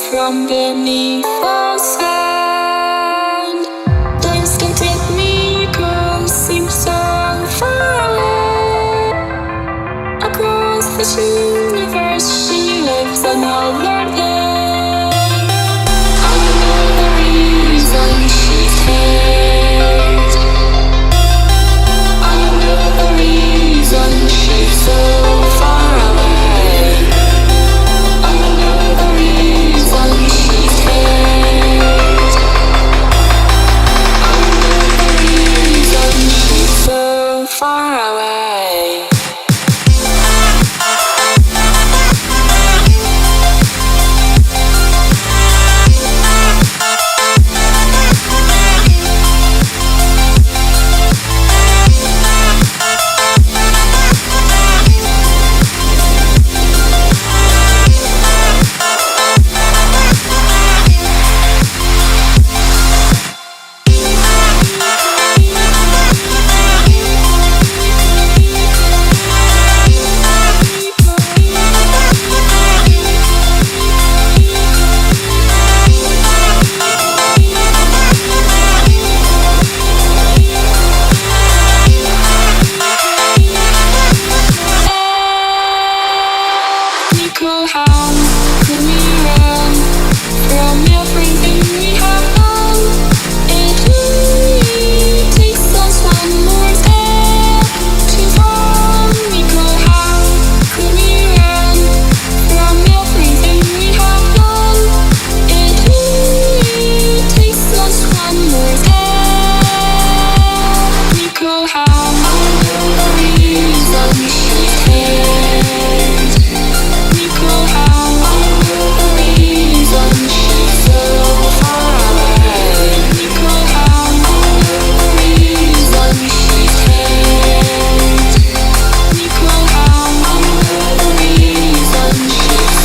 from beneath the sand. The instant it MIKO seems so far away. Across this universe, she lives another day. I know the reason she's hate. I know the reason she's so far away. I know the reason she's hate. I know the reason she's so far away. How could we run from everything we have done? It only takes us one more step to fall. MIKO, how could we run from everything we have done? It only takes us one more step. MIKO, how I know the reason she's hate. MIKO, how I know the reason she's so far away. MIKO, how I know the reason she's hate. MIKO, how I know the reason she's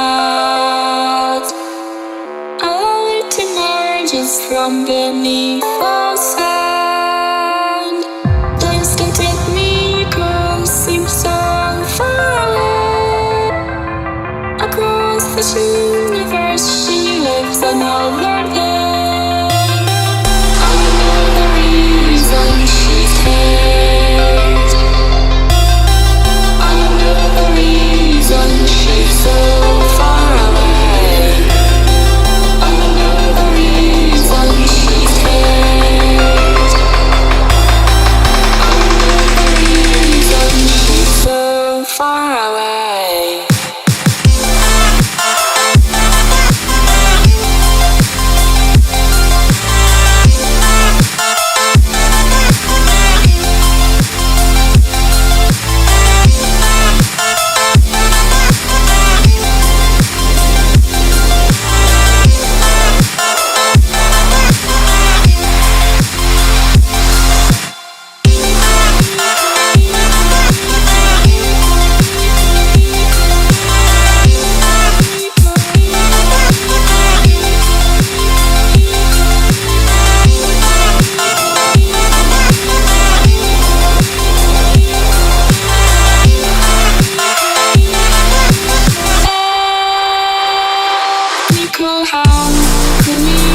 clouds. A light emerges from beneath the sand. The instant it MIKO seems so far away. Across this universe, she lives another day. I know the reason she's hate. I know the reason she's so how could we